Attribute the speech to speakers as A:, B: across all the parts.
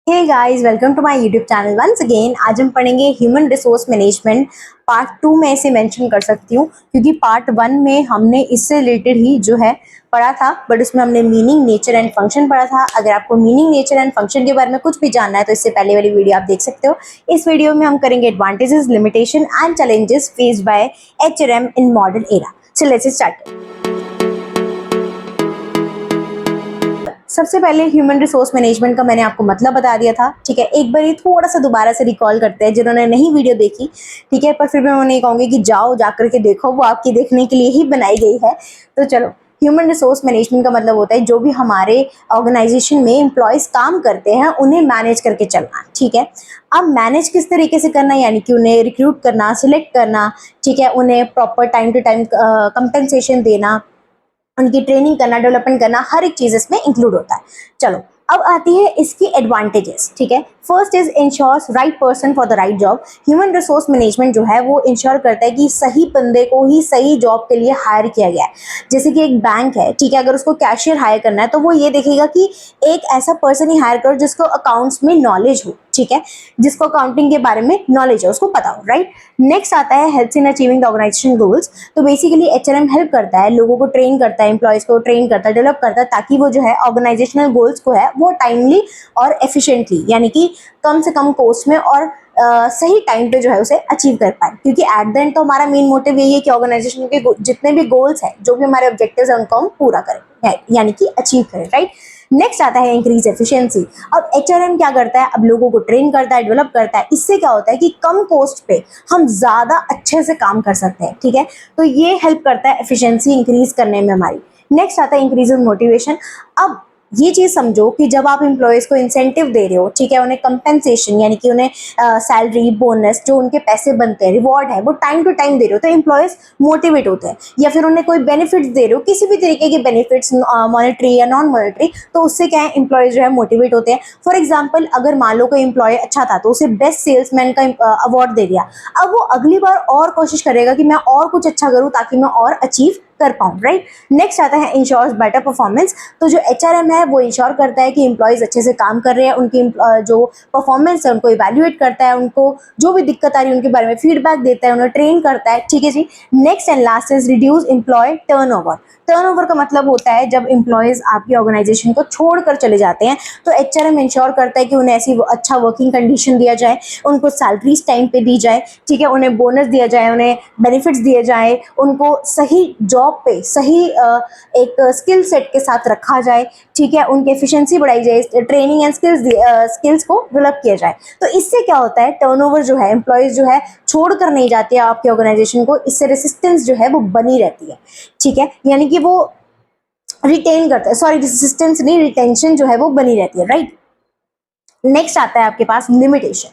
A: Hey guys, welcome to my YouTube channel once again. आज हम पढ़ेंगे ह्यूमन रिसोर्स मैनेजमेंट। पार्ट 2 में इसे मेंशन कर सकती हूँ क्योंकि पार्ट 1 में हमने इससे रिलेटेड ही जो है पढ़ा था, बट उसमें हमने मीनिंग, नेचर एंड फंक्शन पढ़ा था। अगर आपको मीनिंग, नेचर एंड फंक्शन के बारे में कुछ भी जानना है तो इससे पहले वाली वीडियो आप देख सकते हो। इस वीडियो में हम करेंगे advantages, limitation and challenges faced by HRM in modern era. So let's start. सबसे पहले ह्यूमन रिसोर्स मैनेजमेंट का मैंने आपको मतलब बता दिया था, ठीक है। एक बार ये थोड़ा सा दोबारा से रिकॉल करते हैं जिन्होंने नहीं वीडियो देखी, ठीक है। पर फिर मैं उन्हें कहूँगी कि जाओ जाकर के देखो, वो आपकी देखने के लिए ही बनाई गई है। तो चलो, ह्यूमन रिसोर्स मैनेजमेंट का मतलब होता है जो भी हमारे ऑर्गेनाइजेशन में एम्प्लॉयज काम करते हैं उन्हें मैनेज करके चलना, ठीक है। अब मैनेज किस तरीके से करना, यानी कि उन्हें रिक्रूट करना, सिलेक्ट करना, ठीक है, उन्हें proper time to time compensation देना, उनकी ट्रेनिंग करना, डेवलपमेंट करना, हर एक चीज इसमें इंक्लूड होता है। चलो, अब आती है इसकी एडवांटेजेस, ठीक है। First is ensures right person for the right job. Human resource management जो है वो इंश्योर करता है कि सही बंदे को ही सही जॉब के लिए हायर किया गया है। जैसे कि एक बैंक है, ठीक है, अगर उसको कैशियर हायर करना है तो वो ये देखेगा कि एक ऐसा पर्सन ही हायर करो जिसको अकाउंट्स में नॉलेज हो, ठीक है, जिसको अकाउंटिंग के बारे में नॉलेज है, उसको पता हो, राइट। नेक्स्ट आता है helps in achieving the organisation goals. तो बेसिकली एचआरएम हेल्प करता है, लोगों को ट्रेन करता है, एम्प्लॉयज को ट्रेन करता है, डेवलप करता है, ताकि वो जो है ऑर्गेनाइजेशनल गोल्स को है वो टाइमली और एफिशिएंटली, यानी कि कम से कम कॉस्ट में और सही टाइम पे जो है उसे अचीव कर पाए। क्योंकि एट द एंड तो हमारा मेन मोटिव यही है कि ऑर्गेनाइजेशन के जितने भी गोल्स हैं, जो भी हमारे ऑब्जेक्टिव्स हैं, उनको हम पूरा करें, यानी कि अचीव करें, राइट। नेक्स्ट आता है इंक्रीज एफिशिएंसी। अब एचआरएम क्या करता है, अब लोगों को ट्रेन करता है, डेवलप करता है। इससे क्या होता है कि कम कॉस्ट पे हम ज्यादा अच्छे से काम कर सकते हैं, ठीक है। तो ये हेल्प करता है एफिशिएंसी इंक्रीज करने में हमारी। नेक्स्ट आता है इंक्रीज इन मोटिवेशन। अब ये चीज समझो कि जब आप एम्प्लॉयज को इंसेंटिव दे रहे हो, ठीक है, उन्हें कंपेंसेशन यानी कि उन्हें सैलरी, बोनस, जो उनके पैसे बनते हैं, रिवॉर्ड है, वो टाइम टू टाइम दे रहे हो तो एम्प्लॉयज मोटिवेट होते हैं। या फिर उन्हें कोई बेनिफिट्स दे रहे हो, किसी भी तरीके के बेनिफिट्स, मॉनेटरी या नॉन मॉनेटरी, तो उससे क्या है, एम्प्लॉयज जो है मोटिवेट होते हैं। फॉर एग्जाम्पल, अगर मान लो कोई एम्प्लॉय अच्छा था तो उसे बेस्ट सेल्समैन का अवार्ड दे दिया, अब वो अगली बार और कोशिश करेगा कि मैं और कुछ अच्छा करूं ताकि मैं और अचीव कर पाऊं, राइट। नेक्स्ट आता है इंश्योर्स बेटर परफॉर्मेंस। तो जो एचआरएम है वो इंश्योर करता है कि एम्प्लॉयज अच्छे से काम कर रहे हैं, उनकी जो परफॉर्मेंस है उनको इवैल्यूएट करता है, उनको जो भी दिक्कत आ रही है उनके बारे में फीडबैक देता है, उन्हें ट्रेन करता है, ठीक है जी। Next and last is reduce employ turnover. Turnover का मतलब होता है जब एम्प्लॉयज आपकी ऑर्गेनाइजेशन को छोड़कर चले जाते हैं तो एचआरएम इंश्योर करता है कि उन्हें ऐसी अच्छा वर्किंग कंडीशन दिया जाए, उनको सैलरीज टाइम पे दी जाए, ठीक है, उन्हें बोनस दिया जाए, उन्हें बेनिफिट्स दिए जाए, उनको सही जॉब पे सही एक स्किल सेट के साथ रखा जाए, ठीक है, उनकी एफिशिएंसी बढ़ाई जाए, ट्रेनिंग एंड स्किल्स को डेवलप किया जाए। तो इससे क्या होता है, टर्नओवर जो है, एम्प्लॉयज जो है छोड़ कर नहीं जाते हैं आपके ऑर्गेनाइजेशन को, इससे रेसिस्टेंस जो है वो बनी रहती है, ठीक है, यानी कि वो रिटेन करता है, सॉरी रेसिस्टेंस नहीं, रिटेंशन जो है वो बनी रहती है, राइट। नेक्स्ट आता है आपके पास लिमिटेशन।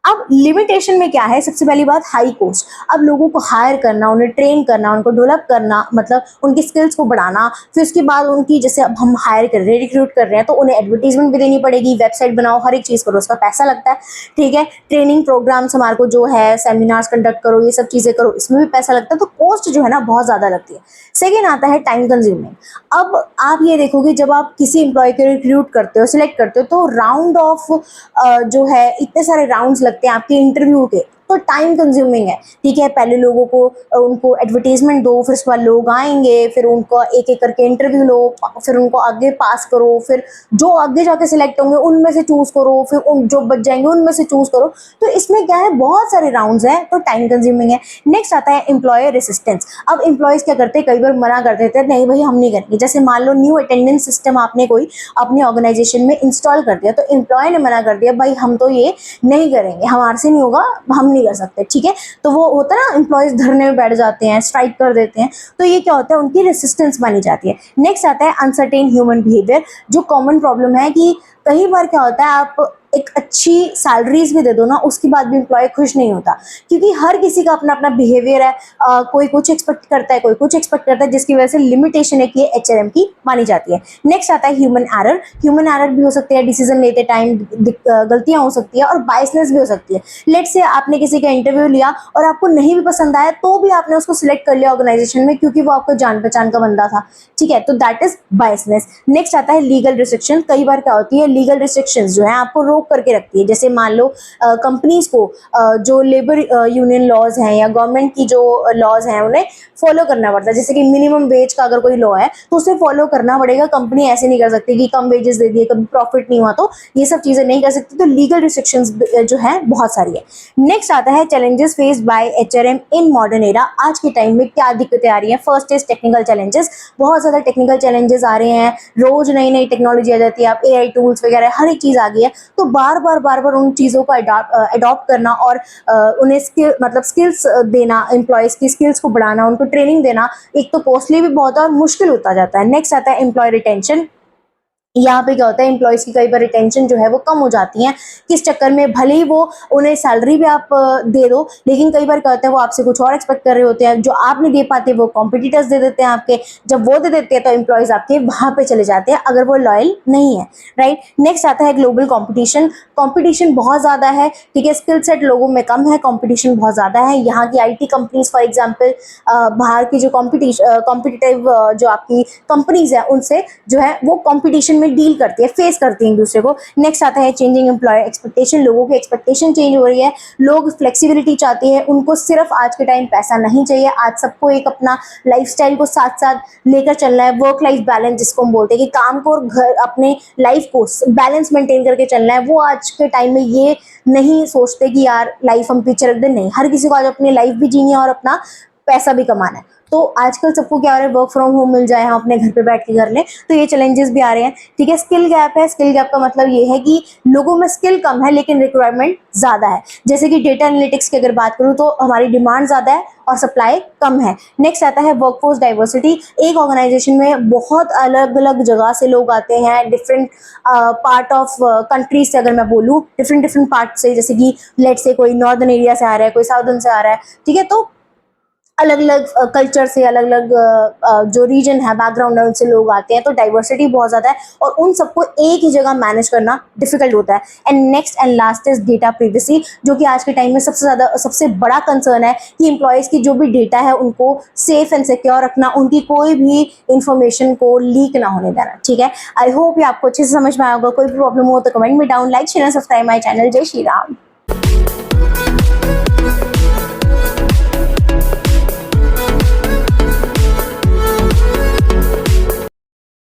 A: अब लिमिटेशन में क्या है, सबसे पहली बात हाई कॉस्ट। अब लोगों को हायर करना, उन्हें ट्रेन करना, उनको डेवलप करना, मतलब उनकी स्किल्स को बढ़ाना, फिर उसके बाद उनकी, जैसे अब हम हायर कर रहे हैं, रिक्रूट कर रहे हैं, तो उन्हें एडवर्टीजमेंट भी देनी पड़ेगी, वेबसाइट बनाओ, हर एक चीज़ करो, उसका पैसा लगता है, ठीक है। ट्रेनिंग प्रोग्राम्स हमारे को जो है, सेमिनार्स कंडक्ट करो, ये सब चीज़ें करो, इसमें भी पैसा लगता है, तो कॉस्ट जो है ना बहुत ज़्यादा लगती है। सेकेंड आता है टाइम कंज्यूमिंग। अब आप ये देखोगे, जब आप किसी एम्प्लॉय को रिक्रूट करते हो, सिलेक्ट करते हो, तो राउंड ऑफ जो है इतने सारे राउंड्स लगते हैं आपके इंटरव्यू के, तो टाइम कंज्यूमिंग है, ठीक है। पहले लोगों को उनको एडवर्टीजमेंट दो, फिर उसके बाद लोग आएंगे, फिर उनको एक एक करके इंटरव्यू लो, फिर उनको आगे पास करो, फिर जो आगे जाके सिलेक्ट होंगे उनमें से चूज करो, फिर उन जो बच जाएंगे उनमें से चूज करो। तो इसमें क्या है, बहुत सारे राउंड्स हैं, तो टाइम कंज्यूमिंग है। नेक्स्ट आता है एम्प्लॉयर रेसिस्टेंस। अब एम्प्लॉयज क्या करते हैं, कई बार मना कर देते हैं, नहीं भाई हम नहीं करेंगे। जैसे मान लो न्यू अटेंडेंस सिस्टम आपने कोई अपनी ऑर्गेनाइजेशन में इंस्टॉल कर दिया, तो एम्प्लॉय ने मना कर दिया, भाई हम तो ये नहीं करेंगे, हमारे से नहीं होगा, हम नहीं कर सकते, ठीक है। तो वो होता है ना, एम्प्लॉयज धरने में बैठ जाते हैं, स्ट्राइक कर देते हैं, तो ये क्या होता है, उनकी रेसिस्टेंस बनी जाती है। नेक्स्ट आता है अनसर्टेन ह्यूमन बिहेवियर। जो कॉमन प्रॉब्लम है कि कई बार क्या होता है, आप एक अच्छी सैलरीज भी दे दो ना, उसके बाद भी एम्प्लॉय खुश नहीं होता, क्योंकि हर किसी का अपना अपना बिहेवियर है। कोई कुछ एक्सपेक्ट करता है, कोई कुछ एक्सपेक्ट करता है, जिसकी वजह से लिमिटेशन है कि एचआरएम की मानी जाती है। नेक्स्ट आता है ह्यूमन एरर। ह्यूमन एरर भी हो सकती है, डिसीजन लेते टाइम गलतियां हो सकती है, और बायसनेस भी हो सकती है। लेट से आपने किसी का इंटरव्यू लिया और आपको नहीं भी पसंद आया, तो भी आपने उसको सिलेक्ट कर लिया ऑर्गेनाइजेशन में, क्योंकि वो आपको जान पहचान का बंदा था, ठीक है, तो दैट इज बायसनेस। नेक्स्ट आता है लीगल रिस्ट्रिक्शन। कई बार क्या होती है, लीगल रिस्ट्रिक्शंस जो है आपको रोक रोक करके रखती है। जैसे मान लो कंपनीज को जो लेबर यूनियन लॉज हैं या गवर्नमेंट की जो लॉज हैं उन्हें फॉलो करना पड़ता है। जैसे कि मिनिमम वेज का अगर कोई लॉ है तो उसे फॉलो करना पड़ेगा। कंपनी ऐसे नहीं कर सकती कि कम वेजेस दे दिए, कभी प्रॉफिट नहीं हुआ तो ये सब चीजें नहीं कर सकती। तो लीगल रिस्ट्रिक्शंस जो है बहुत सारी है। नेक्स्ट आता है challenges faced by HRM in modern era. आज के टाइम में क्या दिक्कतें आ रही हैं? First is technical challenges. बहुत ज्यादा टेक्निकल चैलेंजेस आ रहे हैं, रोज नई नई टेक्नोलॉजी आ जाती है, आप एआई टूल्स वगैरह हर एक चीज आ गई है। तो बार बार उन चीजों को अडॉप्ट करना और उन्हें स्किल्स देना, एम्प्लॉयज की स्किल्स को बढ़ाना, उनको ट्रेनिंग देना, एक तो कॉस्टली भी बहुत है और मुश्किल होता जाता है। नेक्स्ट आता है एम्प्लॉय रिटेंशन। यहाँ पे क्या होता है, एम्प्लॉयज की कई बार रिटेंशन जो है वो कम हो जाती है। किस चक्कर में? भले ही वो उन्हें सैलरी भी आप दे दो, लेकिन कई बार क्या होता है वो आपसे कुछ और एक्सपेक्ट कर रहे होते हैं, जो आप नहीं दे पाते वो कॉम्पिटिटर्स दे देते हैं आपके। जब वो दे देते हैं तो एम्प्लॉयज आपके वहां पे चले जाते हैं अगर वो लॉयल नहीं है, राइट। नेक्स्ट आता है ग्लोबल कॉम्पिटिशन। कॉम्पिटिशन बहुत ज्यादा है, ठीक है, स्किल सेट लोगों में कम है, कॉम्पिटिशन बहुत ज्यादा है। यहाँ की आईटी कंपनीज फॉर एग्जाम्पल बाहर की जो कॉम्पिटिटिव जो आपकी कंपनीज है उनसे जो है वो कॉम्पिटिशन डील करती है, फेस करती है एक दूसरे को। नेक्स्ट आता है चेंजिंग एम्प्लॉय एक्सपेक्टेशन। लोगों की एक्सपेक्टेशन चेंज हो रही है, लोग फ्लेक्सिबिलिटी चाहते हैं, उनको सिर्फ आज के टाइम पैसा नहीं चाहिए, आज सबको एक अपना लाइफस्टाइल को साथ साथ लेकर चलना है। वर्क लाइफ बैलेंस जिसको हम बोलते हैं कि काम को और घर अपने लाइफ को बैलेंस मेंटेन करके चलना है, वो आज के टाइम में ये नहीं सोचते कि यार लाइफ हम पीछे रख दें। नहीं, हर किसी को आज अपनी लाइफ भी जीनी है और अपना पैसा भी कमाना है। तो आजकल सबको क्या हो रहा है, वर्क फ्रॉम होम मिल जाए, हम अपने घर पे बैठ के कर लें, तो ये चैलेंजेस भी आ रहे हैं, ठीक है। स्किल गैप है। स्किल गैप का मतलब ये है कि लोगों में स्किल कम है लेकिन रिक्वायरमेंट ज्यादा है। जैसे कि डेटा एनालिटिक्स की अगर बात करूँ तो हमारी डिमांड ज्यादा है और सप्लाई कम है। नेक्स्ट आता है वर्कफोर्स डाइवर्सिटी। एक ऑर्गेनाइजेशन में बहुत अलग अलग जगह से लोग आते हैं, डिफरेंट पार्ट ऑफ कंट्रीज से अगर मैं बोलूँ, डिफरेंट पार्ट से, जैसे कि लेट से कोई नॉर्दर्न एरिया से आ रहा है, कोई साउदर्न से आ रहा है, ठीक है। तो अलग अलग कल्चर से, अलग अलग जो रीजन है, बैकग्राउंड है, उनसे लोग आते हैं। तो डाइवर्सिटी बहुत ज़्यादा है और उन सबको एक ही जगह मैनेज करना डिफिकल्ट होता है। And next and last is data privacy, जो कि आज के टाइम में सबसे बड़ा कंसर्न है कि एम्प्लॉयज़ की जो भी डेटा है उनको सेफ एंड सिक्योर रखना, उनकी कोई भी इंफॉर्मेशन को लीक ना होने देना, ठीक है। आई होप ये आपको अच्छे से समझ में आएगा। कोई भी प्रॉब्लम हो तो कमेंट में down, like share and subscribe my channel. जय श्री राम।